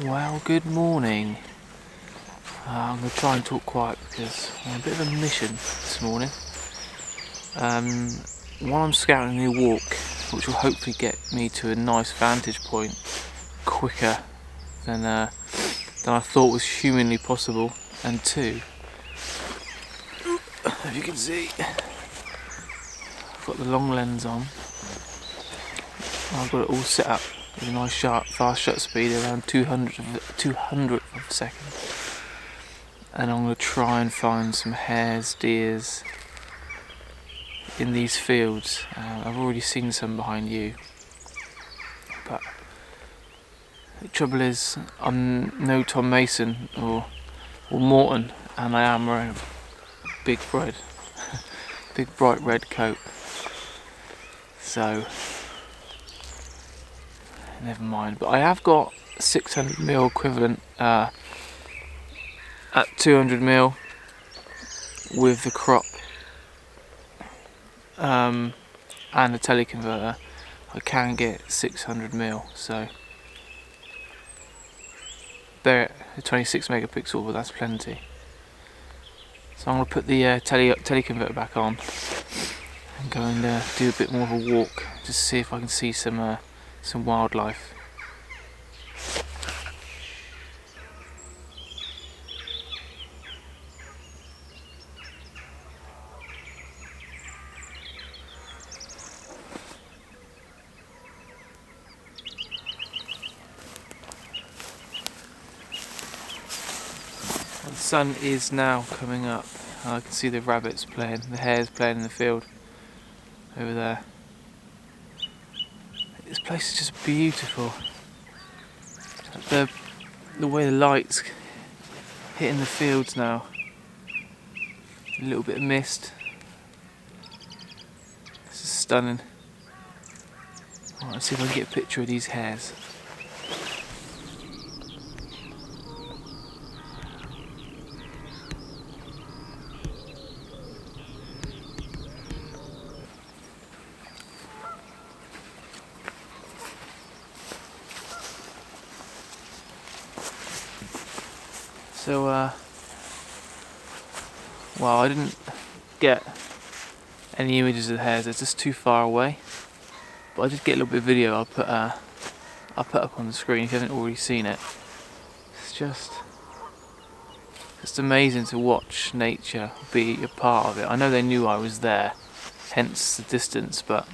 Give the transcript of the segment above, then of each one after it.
Well, good morning. I'm going to try and talk quiet because I'm on a bit of a mission this morning. While I'm scouting a new walk, which will hopefully get me to a nice vantage point quicker than I thought was humanly possible. And two, if you can see, I've got the long lens on. I've got it all set up with a nice sharp, fast shutter speed around 200th of a second. And I'm going to try and find some hares, deers in these fields. I've already seen some behind you, but the trouble is I'm no Tom Mason or Morton, and I am wearing a big bright red coat, so never mind. But I have got 600mm equivalent at 200mm with the crop and the teleconverter. I can get 600mm, so they're 26 megapixel, but that's plenty. So I'm going to put the teleconverter back on and go and do a bit more of a walk, just to see if I can see some wildlife. The sun is now coming up. I can see the rabbits playing, the hares playing in the field over there. This place is just beautiful. The way the light's hitting the fields now. A little bit of mist. This is stunning. Right, let's see if I can get a picture of these hares. So, well, I didn't get any images of the hares, they're just too far away. But I did get a little bit of video I'll put up on the screen if you haven't already seen it. It's just amazing to watch nature be a part of it. I know they knew I was there, hence the distance, but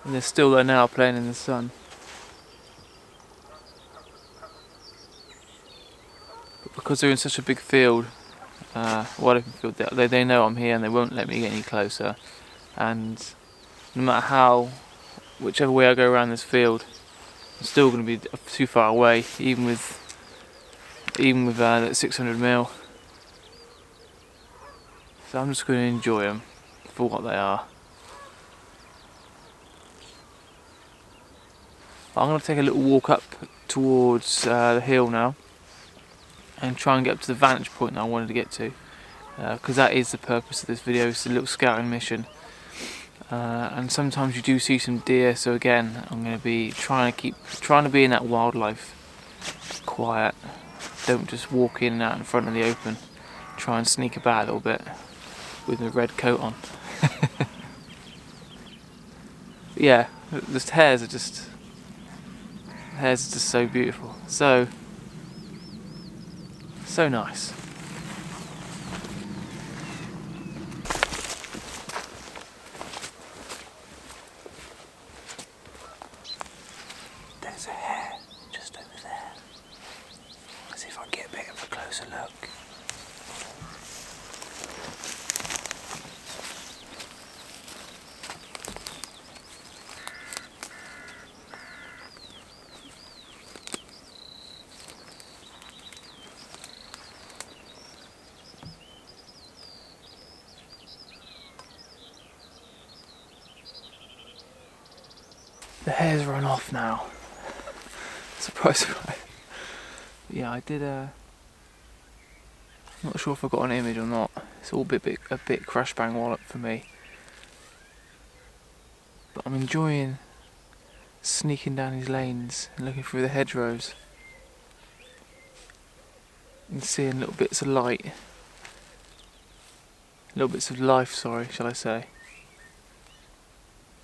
and they're still there now playing in the sun. Because they're in such a big field, wide open field, they know I'm here and they won't let me get any closer. And no matter whichever way I go around this field, I'm still going to be too far away, even with that 600mm. So I'm just going to enjoy them for what they are. I'm going to take a little walk up towards the hill now and try and get up to the vantage point that I wanted to get to, because that is the purpose of this video. It's a little scouting mission, and sometimes you do see some deer, so again I'm going to be trying to be in that wildlife quiet. Don't just walk in and out in front of the open. Try and sneak about a little bit with my red coat on. Yeah, the hares are just so beautiful, so nice. There's a hare just over there. Let's see if I can get a bit of a closer look. The hare's run off now. Surprise, surprise. Yeah, I did. I'm not sure if I got an image or not. It's all a bit crash bang wallop for me. But I'm enjoying sneaking down these lanes and looking through the hedgerows and seeing little bits of light, little bits of life, sorry, shall I say,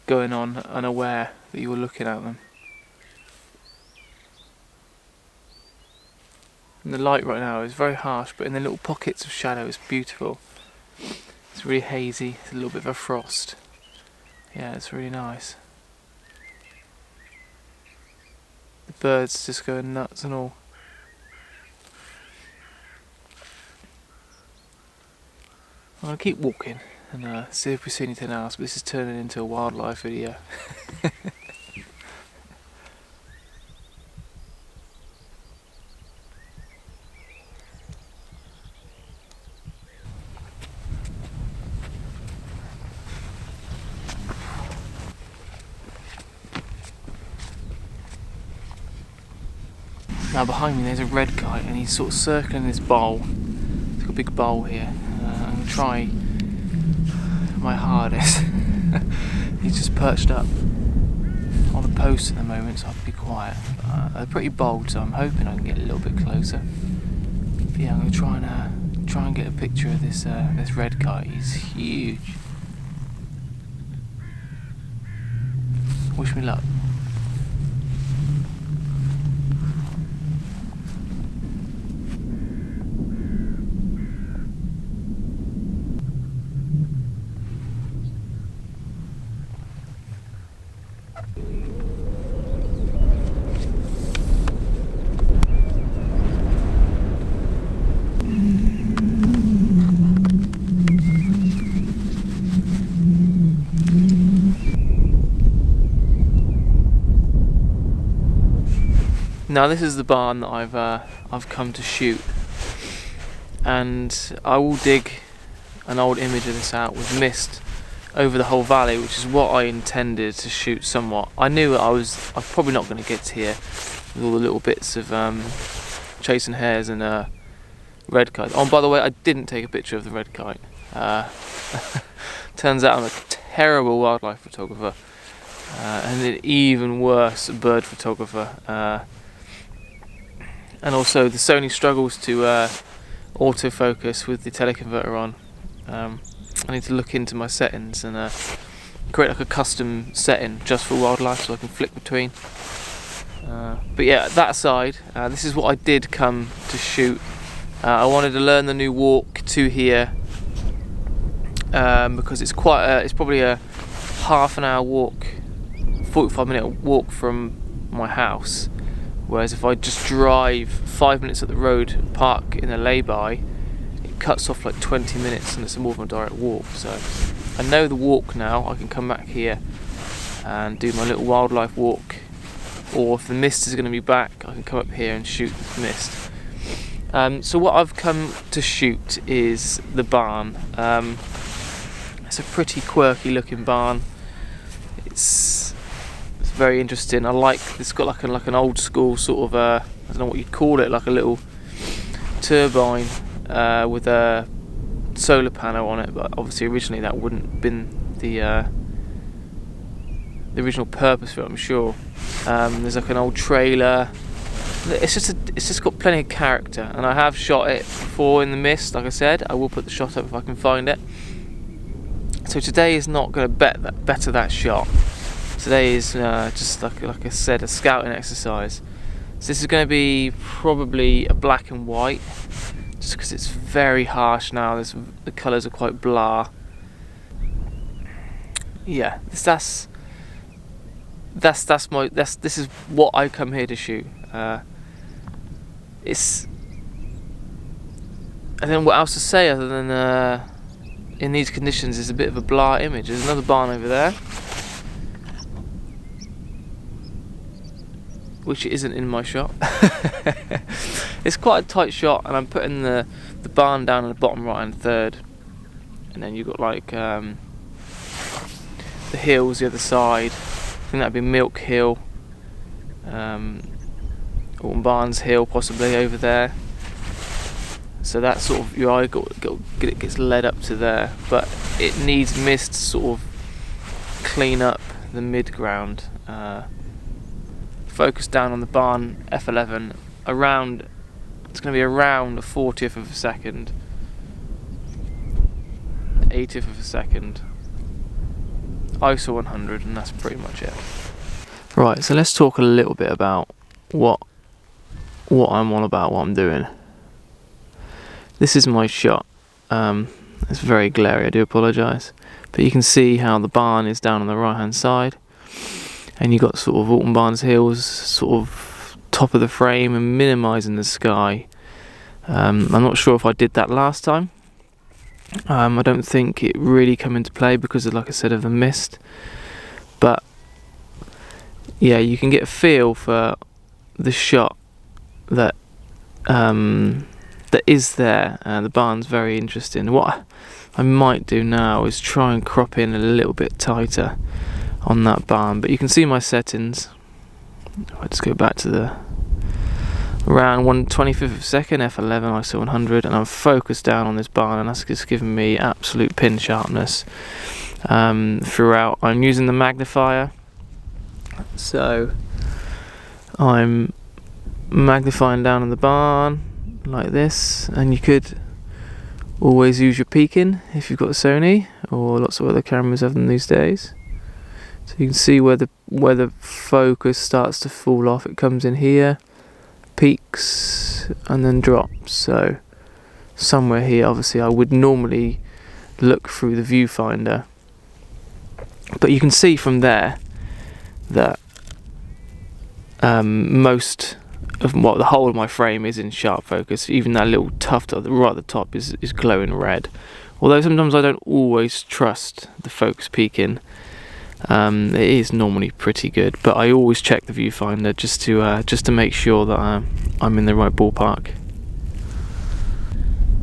going on unaware that you were looking at them. And the light right now is very harsh, but in the little pockets of shadow it's beautiful. It's really hazy, it's a little bit of a frost. Yeah, it's really nice. The birds just going nuts and all. I'm going to keep walking and see if we see anything else, but this is turning into a wildlife video. Now behind me there's a red kite and he's sort of circling this bowl. He's got a big bowl here. I'm going to try my hardest. He's just perched up on a post at the moment, so I have to be quiet. They're pretty bold, so I'm hoping I can get a little bit closer. But yeah, I'm going to try and get a picture of this red kite. He's huge. Wish me luck. Now this is the barn that I've come to shoot, and I will dig an old image of this out with mist over the whole valley, which is what I intended to shoot somewhat. I knew I was probably not going to get here with all the little bits of chasing hares and red kite. Oh, and by the way, I didn't take a picture of the red kite. Turns out I'm a terrible wildlife photographer and an even worse bird photographer. And also the Sony struggles to autofocus with the teleconverter on. I need to look into my settings and create like a custom setting just for wildlife so I can flick between. But yeah, that aside, this is what I did come to shoot. I wanted to learn the new walk to here because it's it's probably a half an hour walk, 45-minute walk from my house. Whereas if I just drive 5 minutes up the road, park in a lay-by, it cuts off like 20 minutes and it's a more of a direct walk. So I know the walk now. I can come back here and do my little wildlife walk, or if the mist is going to be back, I can come up here and shoot the mist. So what I've come to shoot is the barn. It's a pretty quirky looking barn. It's very interesting. I like it's got like an old school sort of I don't know what you'd call it, like a little turbine with a solar panel on it, but obviously originally that wouldn't have been the original purpose for it, I'm sure. There's like an old trailer. It's just got plenty of character, and I have shot it before in the mist. Like I said, I will put the shot up if I can find it. So today is not going to better that shot. Today is just like I said, a scouting exercise. So this is going to be probably a black and white, just because it's very harsh now. The colours are quite blah. Yeah, this is what I come here to shoot. I don't know what else to say other than in these conditions it's a bit of a blah image. There's another barn over there, which isn't in my shot. It's quite a tight shot, and I'm putting the barn down in the bottom right hand third, and then you've got like the hills the other side. I think that'd be Milk Hill, Alton Barnes Hill possibly over there. So that's sort of your eye gets led up to there, but it needs mist to sort of clean up the mid ground. focus down on the barn f11 around, it's going to be around a 40th of a second, 80th of a second, ISO 100, and that's pretty much it. Right, so let's talk a little bit about what I'm on about, what I'm doing. This is my shot. It's very glary, I do apologise, but you can see how the barn is down on the right hand side, and you've got sort of Alton Barnes Hills sort of top of the frame and minimising the sky. I'm not sure if I did that last time. I don't think it really come into play because of, like I said, of the mist, but yeah, you can get a feel for the shot that that is there. The barn's very interesting. What I might do now is try and crop in a little bit tighter on that barn, but you can see my settings. I just go back to the around 1/25 of a second, f11, ISO 100, and I'm focused down on this barn, and that's just giving me absolute pin sharpness throughout. I'm using the magnifier, so I'm magnifying down on the barn like this, and you could always use your peaking if you've got a Sony, or lots of other cameras have them these days. So you can see where the focus starts to fall off. It comes in here, peaks, and then drops. So somewhere here, obviously I would normally look through the viewfinder, but you can see from there that most of the whole of my frame is in sharp focus. Even that little tuft right at the top is glowing red. Although sometimes I don't always trust the focus peaking. It is normally pretty good, but I always check the viewfinder just to make sure that I'm in the right ballpark.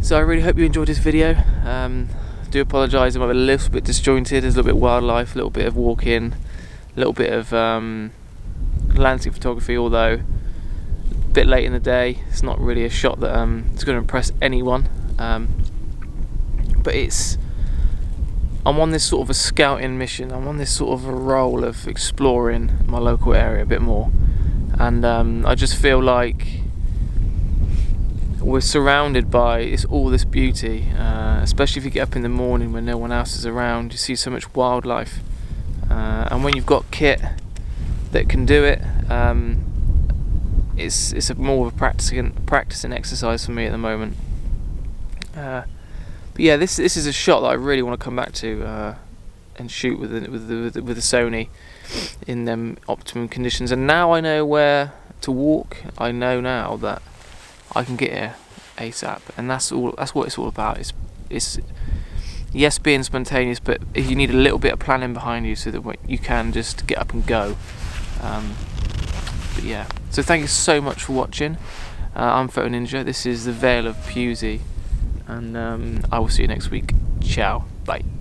So I really hope you enjoyed this video. I do apologise, I'm a little bit disjointed. There's a little bit of wildlife, a little bit of walking, a little bit of landscape photography, although a bit late in the day. It's not really a shot that is going to impress anyone, but I'm on this sort of a scouting mission. I'm on this sort of a role of exploring my local area a bit more, and I just feel like we're surrounded by all this beauty, especially if you get up in the morning when no one else is around. You see so much wildlife, and when you've got kit that can do it, it's more of a practicing exercise for me at the moment. But yeah, this is a shot that I really want to come back to and shoot with the Sony in them optimum conditions. And now I know where to walk. I know now that I can get here ASAP, and that's what it's all about. It's yes, being spontaneous, but you need a little bit of planning behind you so that you can just get up and go. But yeah, so thank you so much for watching. I'm Photoninja. This is the Vale of Pewsey, and I will see you next week. Ciao, bye.